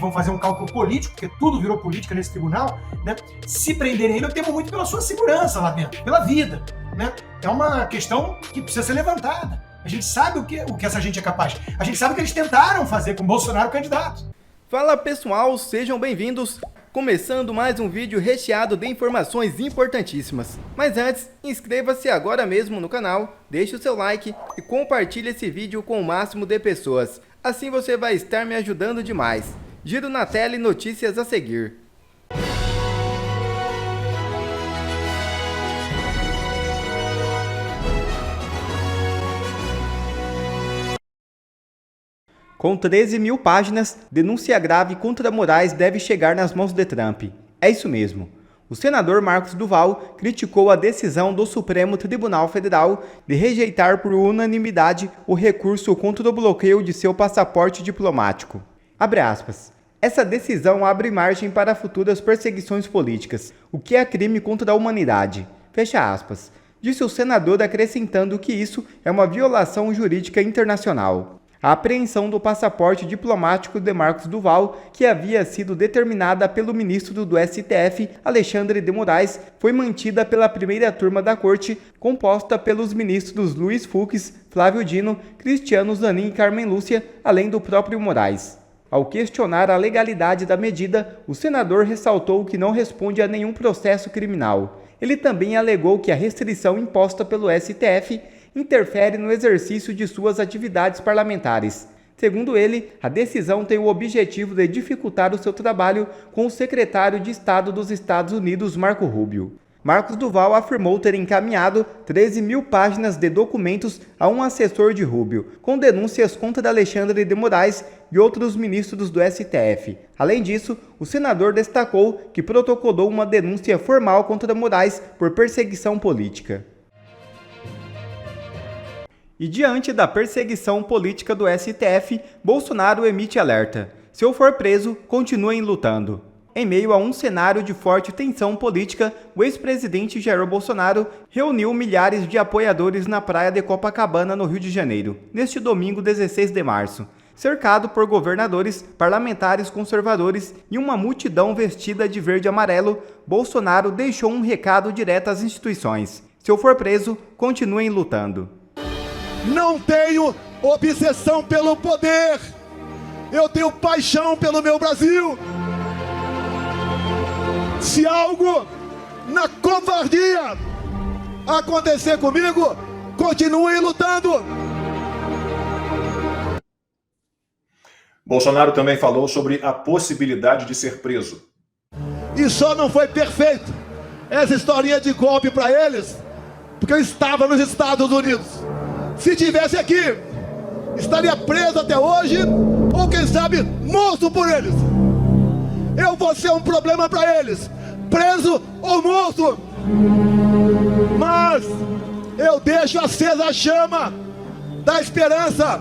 vão fazer um cálculo político, porque tudo virou política nesse tribunal, né? Se prenderem ele, eu temo muito pela sua segurança lá dentro, pela vida, né? É uma questão que precisa ser levantada. A gente sabe o que essa gente é capaz. A gente sabe o que eles tentaram fazer com o Bolsonaro candidato. Fala pessoal, sejam bem-vindos. Começando mais um vídeo recheado de informações importantíssimas. Mas antes, inscreva-se agora mesmo no canal, deixe o seu like e compartilhe esse vídeo com o máximo de pessoas. Assim você vai estar me ajudando demais. Giro na tela e notícias a seguir. Com 13 mil páginas, denúncia grave contra Moraes deve chegar nas mãos de Trump. É isso mesmo. O senador Marcos Duval criticou a decisão do Supremo Tribunal Federal de rejeitar por unanimidade o recurso contra o bloqueio de seu passaporte diplomático. Abre aspas. Essa decisão abre margem para futuras perseguições políticas, o que é crime contra a humanidade. Fecha aspas. Disse o senador acrescentando que isso é uma violação jurídica internacional. A apreensão do passaporte diplomático de Marcos Duval, que havia sido determinada pelo ministro do STF, Alexandre de Moraes, foi mantida pela primeira turma da corte, composta pelos ministros Luiz Fux, Flávio Dino, Cristiano Zanin e Carmen Lúcia, além do próprio Moraes. Ao questionar a legalidade da medida, o senador ressaltou que não responde a nenhum processo criminal. Ele também alegou que a restrição imposta pelo STF interfere no exercício de suas atividades parlamentares. Segundo ele, a decisão tem o objetivo de dificultar o seu trabalho com o secretário de Estado dos Estados Unidos, Marco Rubio. Marcos Duval afirmou ter encaminhado 13 mil páginas de documentos a um assessor de Rubio, com denúncias contra Alexandre de Moraes e outros ministros do STF. Além disso, o senador destacou que protocolou uma denúncia formal contra Moraes por perseguição política. E diante da perseguição política do STF, Bolsonaro emite alerta. Se eu for preso, continuem lutando. Em meio a um cenário de forte tensão política, o ex-presidente Jair Bolsonaro reuniu milhares de apoiadores na praia de Copacabana, no Rio de Janeiro, neste domingo 16 de março. Cercado por governadores, parlamentares conservadores e uma multidão vestida de verde e amarelo, Bolsonaro deixou um recado direto às instituições. Se eu for preso, continuem lutando. Não tenho obsessão pelo poder, eu tenho paixão pelo meu Brasil. Se algo na covardia acontecer comigo, continue lutando. Bolsonaro também falou sobre a possibilidade de ser preso. E só não foi perfeito essa historinha de golpe para eles, porque eu estava nos Estados Unidos. Se tivesse aqui, estaria preso até hoje, ou quem sabe, morto por eles. Eu vou ser um problema para eles, preso ou morto. Mas eu deixo acesa a chama da esperança,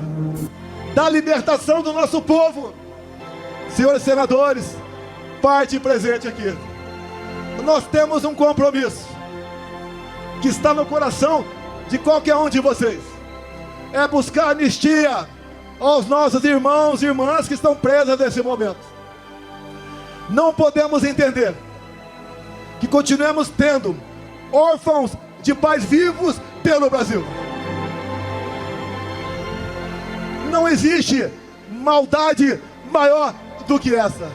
da libertação do nosso povo. Senhores senadores, parte presente aqui, nós temos um compromisso que está no coração de qualquer um de vocês. É buscar anistia aos nossos irmãos e irmãs que estão presos nesse momento. Não podemos entender que continuemos tendo órfãos de pais vivos pelo Brasil. Não existe maldade maior do que essa.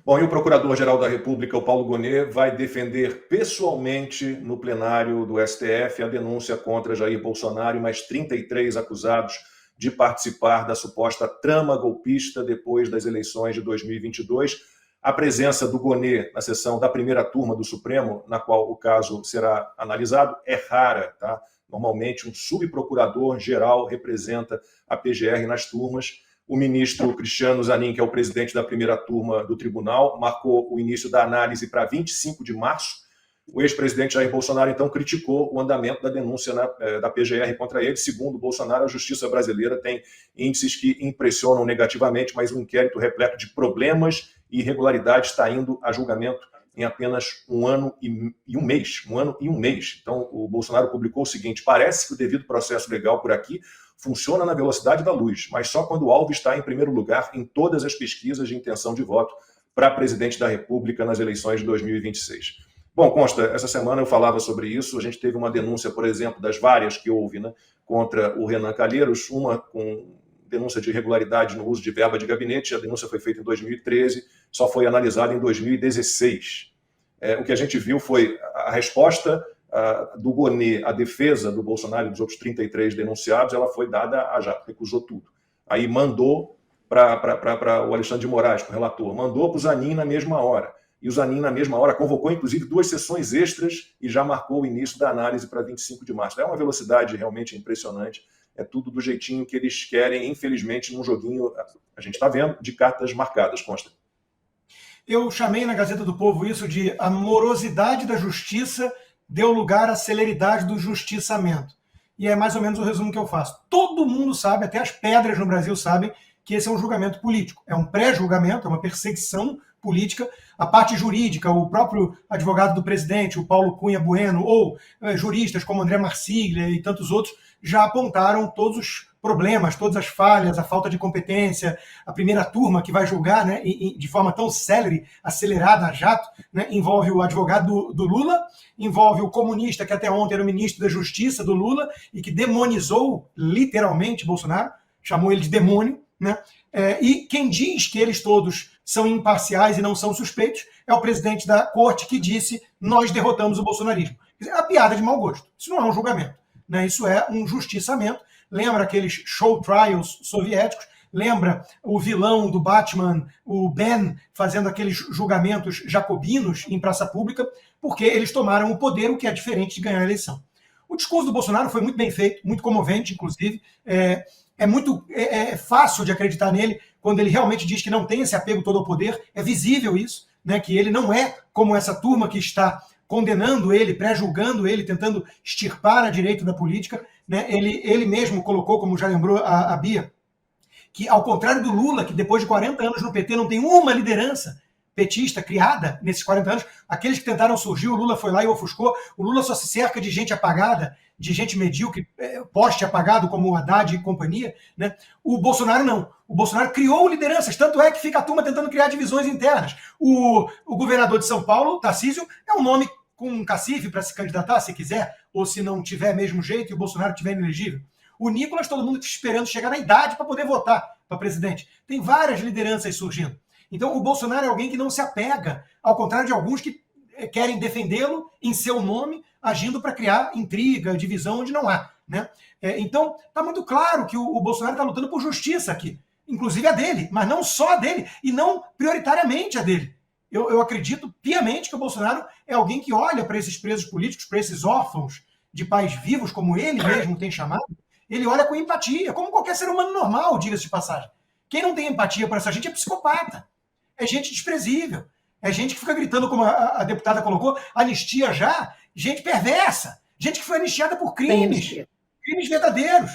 Bom, e o Procurador-Geral da República, o Paulo Gonet, vai defender pessoalmente no plenário do STF a denúncia contra Jair Bolsonaro e mais 33 acusados de participar da suposta trama golpista depois das eleições de 2022. A presença do Gonet na sessão da primeira turma do Supremo, na qual o caso será analisado, é rara, tá? Normalmente, um subprocurador-geral representa a PGR nas turmas. O ministro Cristiano Zanin, que é o presidente da primeira turma do tribunal, marcou o início da análise para 25 de março. O ex-presidente Jair Bolsonaro, então, criticou o andamento da denúncia da PGR contra ele. Segundo Bolsonaro, a justiça brasileira tem índices que impressionam negativamente, mas um inquérito repleto de problemas e irregularidades está indo a julgamento em apenas um ano e um mês. Então, o Bolsonaro publicou o seguinte: parece que o devido processo legal por aqui funciona na velocidade da luz, mas só quando o alvo está em primeiro lugar em todas as pesquisas de intenção de voto para presidente da República nas eleições de 2026. Bom, Consta, essa semana eu falava sobre isso, a gente teve uma denúncia, por exemplo, das várias que houve, né, contra o Renan Calheiros, uma com denúncia de irregularidade no uso de verba de gabinete, a denúncia foi feita em 2013, só foi analisada em 2016. O que a gente viu foi a resposta do Gonê à defesa do Bolsonaro e dos outros 33 denunciados, ela foi dada a Jato, recusou tudo. Aí mandou para o Alexandre de Moraes, para o relator, mandou para o Zanin na mesma hora. E o Zanin, na mesma hora, convocou, inclusive, 2 sessões extras e já marcou o início da análise para 25 de março. É uma velocidade realmente impressionante. É tudo do jeitinho que eles querem, infelizmente, num joguinho, a gente está vendo, de cartas marcadas, Consta. Eu chamei na Gazeta do Povo isso de a morosidade da justiça deu lugar à celeridade do justiçamento. E é mais ou menos o resumo que eu faço. Todo mundo sabe, até as pedras no Brasil sabem, que esse é um julgamento político. É um pré-julgamento, é uma perseguição política. A parte jurídica, o próprio advogado do presidente, o Paulo Cunha Bueno, ou juristas como André Marsiglia e tantos outros, já apontaram todos os problemas, todas as falhas, a falta de competência, a primeira turma que vai julgar, né, de forma tão célere, acelerada, a jato, né, envolve o advogado do Lula, envolve o comunista que até ontem era o ministro da Justiça do Lula e que demonizou literalmente Bolsonaro, chamou ele de demônio, né? E quem diz que eles todos são imparciais e não são suspeitos é o presidente da corte que disse: nós derrotamos o bolsonarismo. É uma piada de mau gosto. Isso não é um julgamento, né? Isso é um justiçamento. Lembra aqueles show trials soviéticos? Lembra o vilão do Batman, o Ben, fazendo aqueles julgamentos jacobinos em praça pública, porque eles tomaram o poder, o que é diferente de ganhar a eleição. O discurso do Bolsonaro foi muito bem feito, muito comovente, inclusive. É muito fácil de acreditar nele quando ele realmente diz que não tem esse apego todo ao poder. É visível isso, né, que ele não é como essa turma que está condenando ele, pré-julgando ele, tentando extirpar a direita da política. Né? Ele mesmo colocou, como já lembrou a Bia, que ao contrário do Lula, que depois de 40 anos no PT não tem uma liderança petista criada nesses 40 anos, aqueles que tentaram surgir, o Lula foi lá e ofuscou. O Lula só se cerca de gente apagada, de gente medíocre, poste apagado como o Haddad e companhia, né? O Bolsonaro não. O Bolsonaro criou lideranças, tanto é que fica a turma tentando criar divisões internas. O governador de São Paulo, Tarcísio, é um nome com um cacife para se candidatar, se quiser, ou se não tiver mesmo jeito e o Bolsonaro tiver inelegível. O Nicolas, todo mundo esperando chegar na idade para poder votar para presidente. Tem várias lideranças surgindo. Então, o Bolsonaro é alguém que não se apega, ao contrário de alguns que querem defendê-lo em seu nome, agindo para criar intriga, divisão onde não há. Né? Então, está muito claro que o Bolsonaro está lutando por justiça aqui, inclusive a dele, mas não só a dele, e não prioritariamente a dele. Eu acredito piamente que o Bolsonaro é alguém que olha para esses presos políticos, para esses órfãos de pais vivos, como ele mesmo tem chamado, ele olha com empatia, como qualquer ser humano normal, diga-se de passagem. Quem não tem empatia por essa gente é psicopata. É gente desprezível. É gente que fica gritando, como a deputada colocou, anistia já, gente perversa. Gente que foi anistiada por crimes verdadeiros.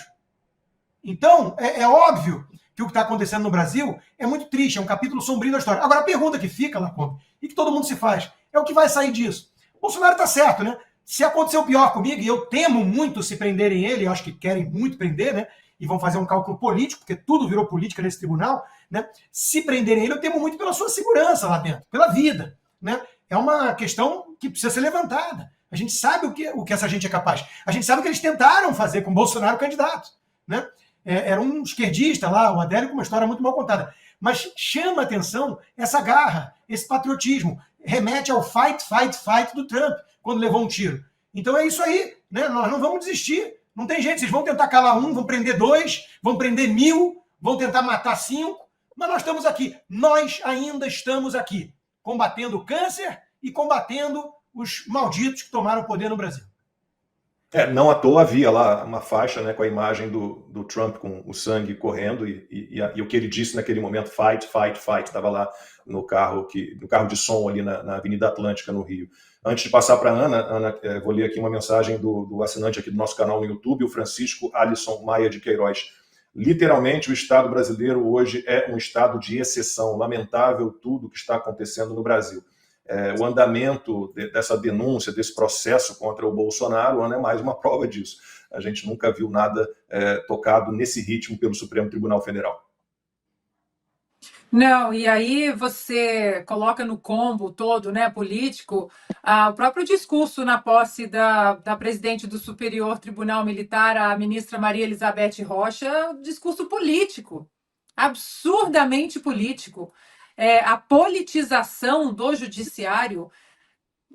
Então, é óbvio que o que está acontecendo no Brasil é muito triste, é um capítulo sombrio da história. Agora, a pergunta que fica, Lacombe, e que todo mundo se faz, é o que vai sair disso. O Bolsonaro está certo, né? Se acontecer o pior comigo, e eu temo muito se prenderem ele, eu acho que querem muito prender, né? E vão fazer um cálculo político, porque tudo virou política nesse tribunal, né? Se prenderem ele, eu temo muito pela sua segurança lá dentro, pela vida, né? É uma questão que precisa ser levantada. A gente sabe o que essa gente é capaz. A gente sabe o que eles tentaram fazer com o Bolsonaro candidato, né? Era um esquerdista lá, o Adélio, com uma história muito mal contada. Mas chama a atenção essa garra, esse patriotismo. Remete ao fight do Trump, quando levou um tiro. Então é isso aí, né? Nós não vamos desistir. Não tem jeito, vocês vão tentar calar um, vão prender 2, vão prender 1000, vão tentar matar 5, mas nós estamos aqui. Nós ainda estamos aqui, combatendo o câncer e combatendo os malditos que tomaram o poder no Brasil. Não à toa havia lá uma faixa, né, com a imagem do Trump com o sangue correndo e o que ele disse naquele momento, fight, estava lá no carro de som ali na Avenida Atlântica, no Rio. Antes de passar para a Ana, vou ler aqui uma mensagem do assinante aqui do nosso canal no YouTube, o Francisco Alisson Maia de Queiroz. Literalmente, o Estado brasileiro hoje é um estado de exceção. Lamentável tudo que está acontecendo no Brasil. O andamento dessa denúncia, desse processo contra o Bolsonaro, é mais uma prova disso. a gente nunca viu nada tocado nesse ritmo pelo Supremo Tribunal Federal. Não, e aí você coloca no combo todo, né, político, o próprio discurso na posse da presidente do Superior Tribunal Militar, a ministra Maria Elizabeth Rocha, discurso político, absurdamente político. A politização do judiciário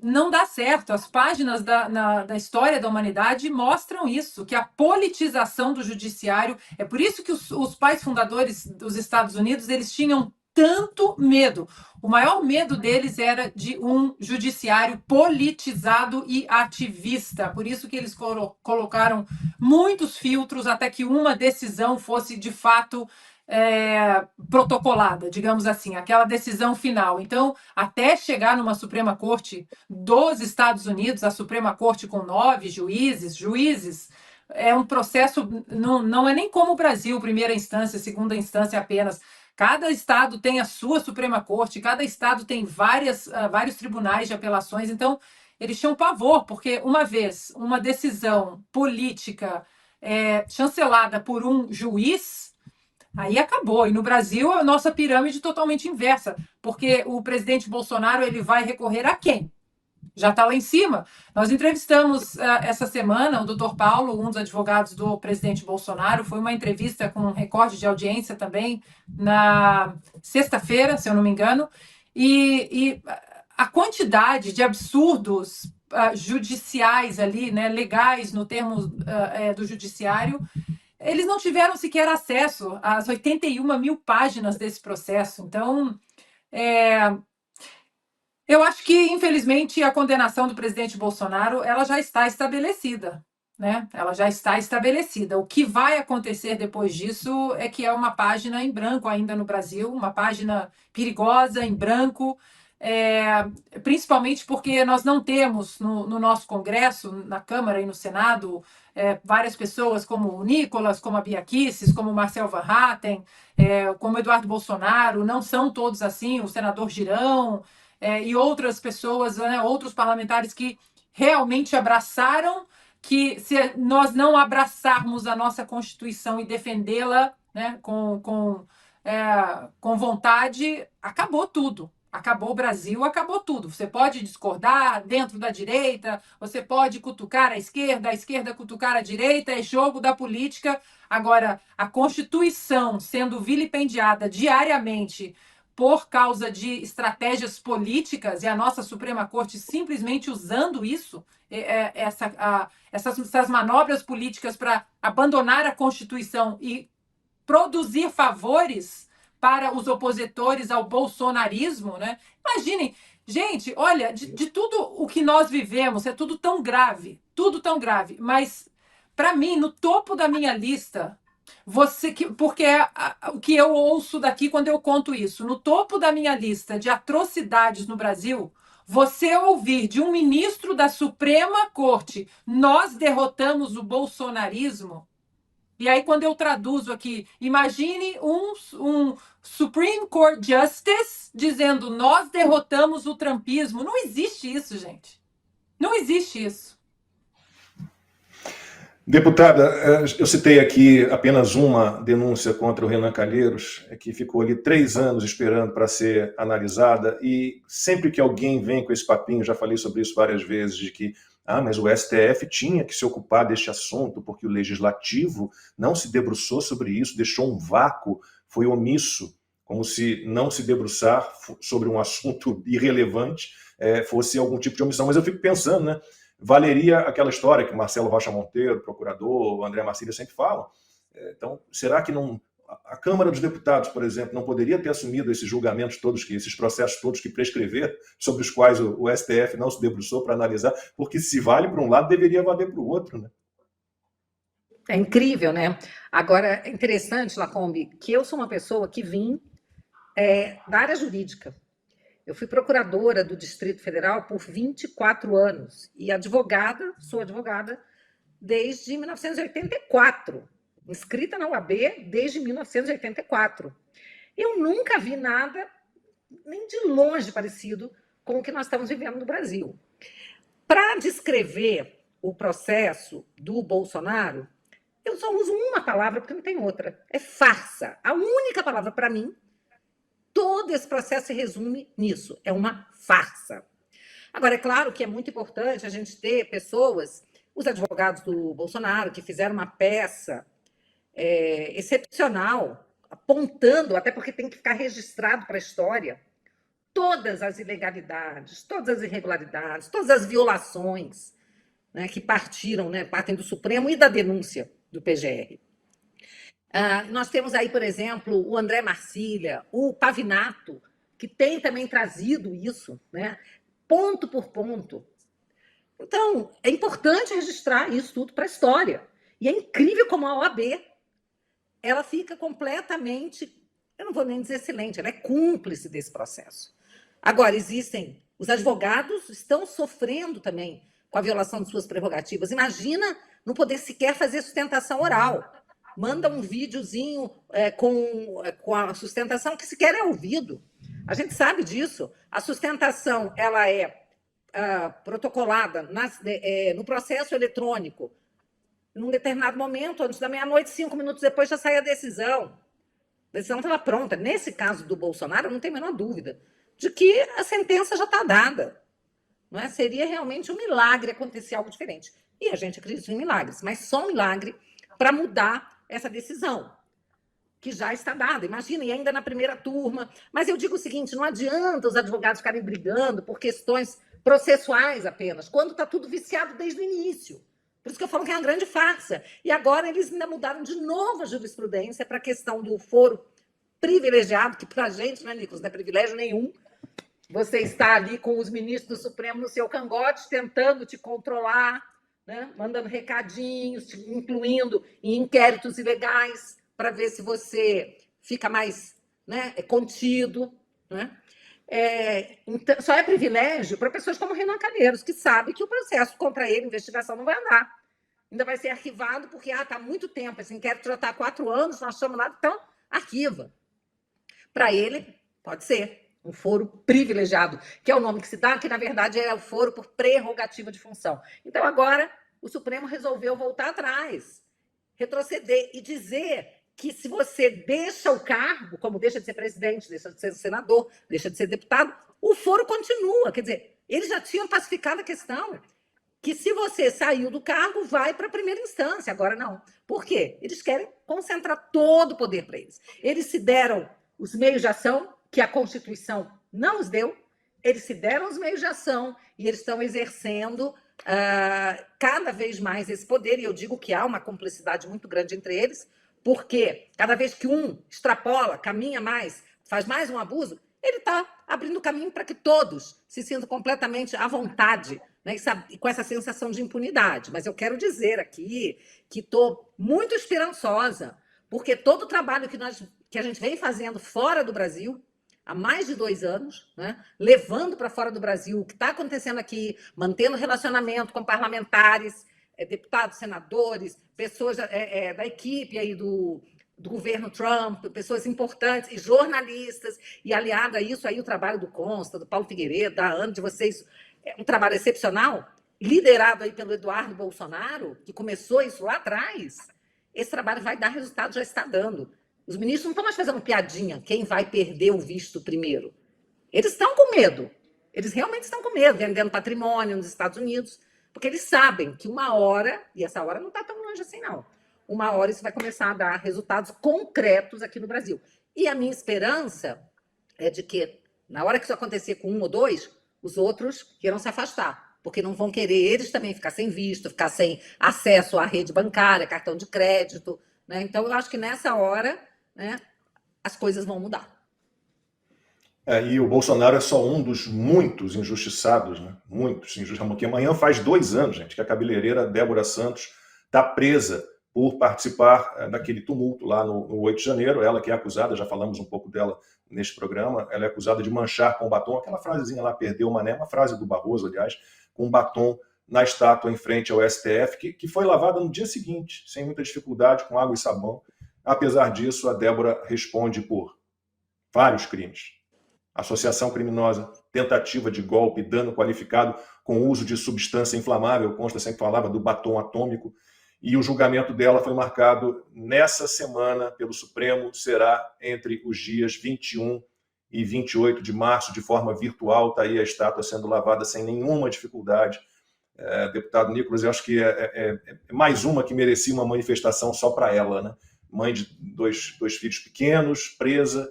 não dá certo. As páginas da história da humanidade mostram isso, que a politização do judiciário... É por isso que os pais fundadores dos Estados Unidos, eles tinham tanto medo. O maior medo deles era de um judiciário politizado e ativista. Por isso que eles colocaram muitos filtros até que uma decisão fosse, de fato, protocolada, digamos assim, aquela decisão final. Então, até chegar numa Suprema Corte dos Estados Unidos, a Suprema Corte com 9 juízes, é um processo, não é nem como o Brasil, primeira instância, segunda instância apenas. Cada estado tem a sua Suprema Corte, cada estado tem vários tribunais de apelações, então eles tinham pavor, porque uma vez uma decisão política chancelada por um juiz, aí acabou. E no Brasil, a nossa pirâmide totalmente inversa, porque o presidente Bolsonaro ele vai recorrer a quem? Já está lá em cima. Nós entrevistamos essa semana o doutor Paulo, um dos advogados do presidente Bolsonaro. Foi uma entrevista com um recorde de audiência também na sexta-feira, se eu não me engano. E a quantidade de absurdos judiciais ali, né, legais no termo do judiciário, eles não tiveram sequer acesso às 81 mil páginas desse processo. Então, eu acho que, infelizmente, a condenação do presidente Bolsonaro ela já está estabelecida, né? Ela já está estabelecida. O que vai acontecer depois disso é que é uma página em branco ainda no Brasil, uma página perigosa, em branco, principalmente porque nós não temos no nosso Congresso, na Câmara e no Senado, várias pessoas como o Nicolas, como a Bia Kicis, como o Marcel Van Hatten, como o Eduardo Bolsonaro, não são todos assim, o senador Girão, e outras pessoas, né, outros parlamentares que realmente abraçaram, que se nós não abraçarmos a nossa Constituição e defendê-la, né, com vontade, acabou tudo. Acabou o Brasil, acabou tudo. Você pode discordar dentro da direita, você pode cutucar a esquerda cutucar a direita, é jogo da política. Agora, a Constituição sendo vilipendiada diariamente por causa de estratégias políticas e a nossa Suprema Corte simplesmente usando isso, essas manobras políticas para abandonar a Constituição e produzir favores para os opositores ao bolsonarismo, né? Imaginem, gente, olha, de tudo o que nós vivemos, é tudo tão grave, mas, para mim, no topo da minha lista, porque o que eu ouço daqui quando eu conto isso, no topo da minha lista de atrocidades no Brasil, você ouvir de um ministro da Suprema Corte, nós derrotamos o bolsonarismo. E aí, quando eu traduzo aqui, imagine um Supreme Court Justice dizendo nós derrotamos o trumpismo. Não existe isso, gente. Não existe isso. Deputada, eu citei aqui apenas uma denúncia contra o Renan Calheiros, que ficou ali 3 anos esperando para ser analisada, e sempre que alguém vem com esse papinho, já falei sobre isso várias vezes, de que mas o STF tinha que se ocupar deste assunto, porque o Legislativo não se debruçou sobre isso, deixou um vácuo, foi omisso, como se não se debruçar sobre um assunto irrelevante fosse algum tipo de omissão. Mas eu fico pensando, né? Valeria aquela história que Marcelo Rocha Monteiro, procurador, o André Marcília sempre falam. Então, será que não... A Câmara dos Deputados, por exemplo, não poderia ter assumido esses julgamentos todos, esses processos todos que prescreveram, sobre os quais o STF não se debruçou para analisar, porque se vale para um lado, deveria valer para o outro, né? É incrível, né? Agora, é interessante, Lacombe, que eu sou uma pessoa que vim da área jurídica. Eu fui procuradora do Distrito Federal por 24 anos e sou advogada desde 1984. Inscrita na UAB desde 1984. Eu nunca vi nada, nem de longe parecido com o que nós estamos vivendo no Brasil. Para descrever o processo do Bolsonaro, eu só uso uma palavra porque não tem outra. É farsa. A única palavra para mim, todo esse processo se resume nisso. É uma farsa. Agora, é claro que é muito importante a gente ter pessoas, os advogados do Bolsonaro, que fizeram uma peça excepcional, apontando, até porque tem que ficar registrado para a história, todas as ilegalidades, todas as irregularidades, todas as violações, né, que partem do Supremo e da denúncia do PGR. Nós temos aí, por exemplo, o André Marcília, o Pavinato, que tem também trazido isso, né, ponto por ponto. Então, é importante registrar isso tudo para a história. E é incrível como a OAB ela fica completamente, eu não vou nem dizer silente, ela é cúmplice desse processo. Agora, os advogados estão sofrendo também com a violação de suas prerrogativas. Imagina não poder sequer fazer sustentação oral. Manda um videozinho com a sustentação que sequer é ouvido. A gente sabe disso. A sustentação ela é protocolada no processo eletrônico. Num determinado momento, antes da meia-noite, 5 minutos depois, já sai a decisão. A decisão estava pronta. Nesse caso do Bolsonaro, não tem a menor dúvida de que a sentença já está dada. Não é? Seria realmente um milagre acontecer algo diferente. E a gente acredita em milagres, mas só um milagre para mudar essa decisão, que já está dada. Imagina, e ainda na primeira turma. Mas eu digo o seguinte, não adianta os advogados ficarem brigando por questões processuais apenas, quando está tudo viciado desde o início. Por isso que eu falo que é uma grande farsa. E agora eles ainda mudaram de novo a jurisprudência para a questão do foro privilegiado, que para a gente, né, Nicolas, não é privilégio nenhum. Você está ali com os ministros do Supremo no seu cangote, tentando te controlar, né, mandando recadinhos, te incluindo em inquéritos ilegais para ver se você fica mais, né, contido. Né? Então, só é privilégio para pessoas como Renan Calheiros, que sabe que o processo contra ele, a investigação, não vai andar. Ainda vai ser arquivado porque está há muito tempo. Esse inquérito já está há 4 anos, nós chamamos nada, então arquiva. Para ele, pode ser um foro privilegiado, que é o nome que se dá, que na verdade é o foro por prerrogativa de função. Então agora o Supremo resolveu voltar atrás, retroceder e dizer que se você deixa o cargo, como deixa de ser presidente, deixa de ser senador, deixa de ser deputado, o foro continua. Quer dizer, eles já tinham pacificado a questão, que se você saiu do cargo, vai para a primeira instância. Agora não. Por quê? Eles querem concentrar todo o poder para eles. Eles se deram os meios de ação, que a Constituição não os deu, eles se deram os meios de ação e eles estão exercendo cada vez mais esse poder. E eu digo que há uma cumplicidade muito grande entre eles, porque cada vez que um extrapola, caminha mais, faz mais um abuso, ele está abrindo caminho para que todos se sintam completamente à vontade, né, e com essa sensação de impunidade. Mas eu quero dizer aqui que estou muito esperançosa, porque todo o trabalho que a gente vem fazendo fora do Brasil, há mais de 2 anos, né, levando para fora do Brasil o que está acontecendo aqui, mantendo relacionamento com parlamentares, deputados, senadores, pessoas da equipe aí do governo Trump, pessoas importantes e jornalistas, e aliado a isso aí o trabalho do Consta, do Paulo Figueiredo, da Ana, de vocês, um trabalho excepcional, liderado aí pelo Eduardo Bolsonaro, que começou isso lá atrás. Esse trabalho vai dar resultado, já está dando. Os ministros não estão mais fazendo piadinha, quem vai perder o visto primeiro. Eles estão com medo, eles realmente estão com medo, vendendo patrimônio nos Estados Unidos, porque eles sabem que uma hora, e essa hora não está tão longe assim não, uma hora isso vai começar a dar resultados concretos aqui no Brasil. E a minha esperança é de que, na hora que isso acontecer com 1 ou 2, os outros queiram se afastar, porque não vão querer eles também ficar sem visto, ficar sem acesso à rede bancária, cartão de crédito. Né? Então, eu acho que nessa hora, né, as coisas vão mudar. E o Bolsonaro é só um dos muitos injustiçados, né? Muitos injustiçados. Porque amanhã faz 2 anos, gente, que a cabeleireira Débora Santos está presa por participar daquele tumulto lá no 8 de janeiro. Ela que é acusada, já falamos um pouco dela neste programa, ela é acusada de manchar com batom, aquela frasezinha lá, perdeu o mané, uma frase do Barroso, aliás, com batom na estátua em frente ao STF, que foi lavada no dia seguinte, sem muita dificuldade, com água e sabão. Apesar disso, a Débora responde por vários crimes. associação criminosa, tentativa de golpe, dano qualificado com uso de substância inflamável, consta sempre falava do batom atômico, e o julgamento dela foi marcado nessa semana pelo Supremo, será entre os dias 21 e 28 de março, de forma virtual, está aí a estátua sendo lavada sem nenhuma dificuldade. Deputado Nicolas, eu acho que é mais uma que merecia uma manifestação só para ela, né? Mãe de dois filhos pequenos, presa,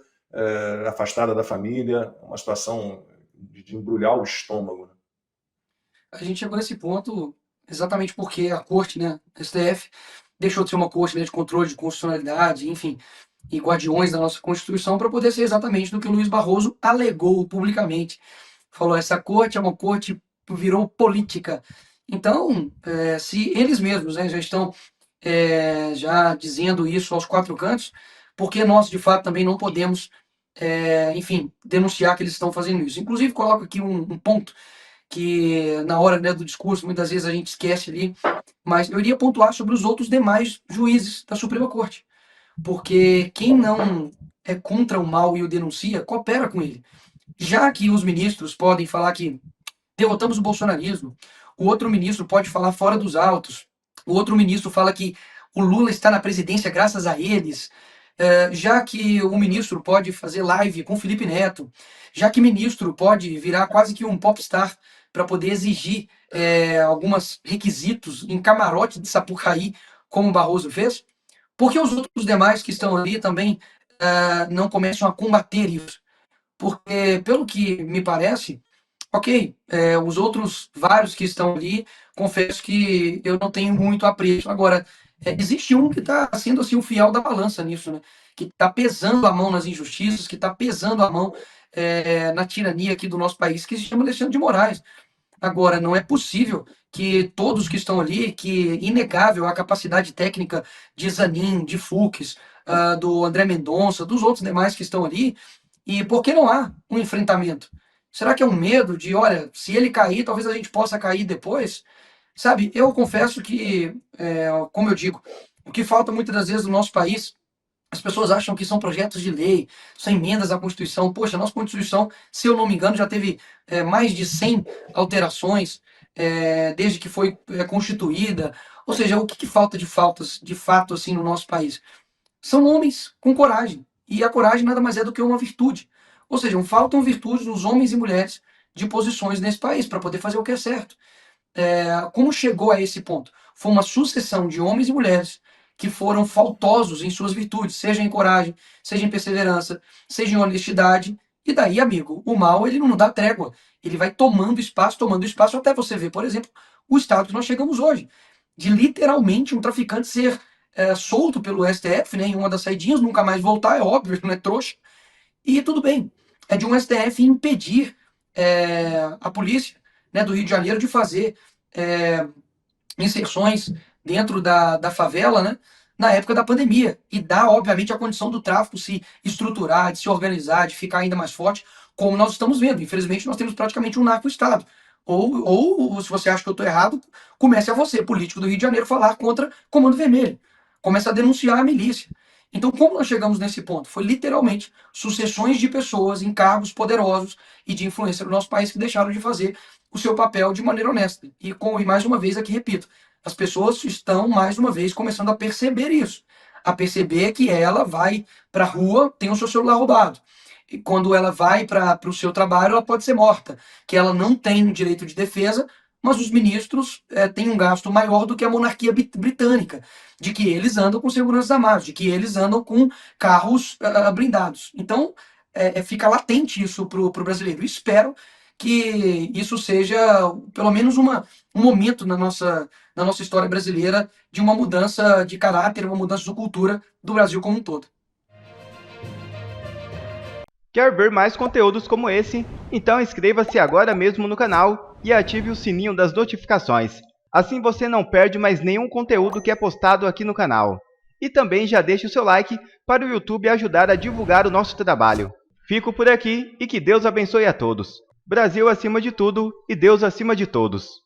afastada da família, uma situação de embrulhar o estômago. Né? A gente chegou nesse ponto exatamente porque a Corte, né, STF, deixou de ser uma corte, né, de controle de constitucionalidade, enfim, e guardiões da nossa Constituição, para poder ser exatamente do que o Luiz Barroso alegou publicamente. Falou, essa corte é uma corte virou política. Então, se eles mesmos, né, já estão já dizendo isso aos quatro cantos, porque nós, de fato, também não podemos, enfim, denunciar que eles estão fazendo isso. Inclusive, coloco aqui um ponto que, na hora, né, do discurso, muitas vezes a gente esquece ali, mas eu iria pontuar sobre os outros demais juízes da Suprema Corte, porque quem não é contra o mal e o denuncia, coopera com ele. Já que os ministros podem falar que derrotamos o bolsonarismo, o outro ministro pode falar fora dos autos, o outro ministro fala que o Lula está na presidência graças a eles, já que o ministro pode fazer live com Felipe Neto, já que o ministro pode virar quase que um popstar para poder exigir alguns requisitos em camarote de Sapucaí, como o Barroso fez, porque os outros demais que estão ali também não começam a combater isso? Porque, pelo que me parece, ok, os outros vários que estão ali, confesso que eu não tenho muito apreço. Agora, existe um que está sendo assim, o fiel da balança nisso, né? Que está pesando a mão nas injustiças, que está pesando a mão na tirania aqui do nosso país, que se chama Alexandre de Moraes. Agora, não é possível que todos que estão ali, que inegável a capacidade técnica de Zanin, de Fux, do André Mendonça, dos outros demais que estão ali, e por que não há um enfrentamento? Será que é um medo de, olha, se ele cair, talvez a gente possa cair depois? Sabe, eu confesso que, como eu digo, o que falta muitas das vezes no nosso país, as pessoas acham que são projetos de lei, são emendas à Constituição. Poxa, a nossa Constituição, se eu não me engano, já teve mais de 100 alterações desde que foi constituída. Ou seja, o que falta de fato assim no nosso país? São homens com coragem. E a coragem nada mais é do que uma virtude. Ou seja, faltam virtudes nos homens e mulheres de posições nesse país para poder fazer o que é certo. Como chegou a esse ponto? Foi uma sucessão de homens e mulheres que foram faltosos em suas virtudes, seja em coragem, seja em perseverança, seja em honestidade. E daí, amigo, o mal ele não dá trégua. Ele vai tomando espaço, até você ver, por exemplo, o estado que nós chegamos hoje. De literalmente um traficante ser solto pelo STF, né, em uma das saidinhas, nunca mais voltar, é óbvio, não é trouxa. E tudo bem, é de um STF impedir a polícia, né, do Rio de Janeiro de fazer inserções dentro da favela, né, na época da pandemia. E dá, obviamente, a condição do tráfico se estruturar, de se organizar, de ficar ainda mais forte, como nós estamos vendo. Infelizmente, nós temos praticamente um narco-estado. Ou, se você acha que eu estou errado, comece a você, político do Rio de Janeiro, falar contra Comando Vermelho. Comece a denunciar a milícia. Então, como nós chegamos nesse ponto? Foi literalmente sucessões de pessoas em cargos poderosos e de influência do nosso país que deixaram de fazer o seu papel de maneira honesta. E mais uma vez aqui repito, as pessoas estão mais uma vez começando a perceber isso. A perceber que ela vai para a rua, tem o seu celular roubado. E quando ela vai para o seu trabalho, ela pode ser morta. Que ela não tem direito de defesa, mas os ministros têm um gasto maior do que a monarquia britânica, de que eles andam com segurança armados, de que eles andam com carros blindados. Então, fica latente isso para o brasileiro. Espero que isso seja, pelo menos, um momento na nossa história brasileira de uma mudança de caráter, uma mudança de cultura do Brasil como um todo. Quer ver mais conteúdos como esse? Então inscreva-se agora mesmo no canal e ative o sininho das notificações. Assim você não perde mais nenhum conteúdo que é postado aqui no canal. E também já deixe o seu like para o YouTube ajudar a divulgar o nosso trabalho. Fico por aqui e que Deus abençoe a todos. Brasil acima de tudo e Deus acima de todos.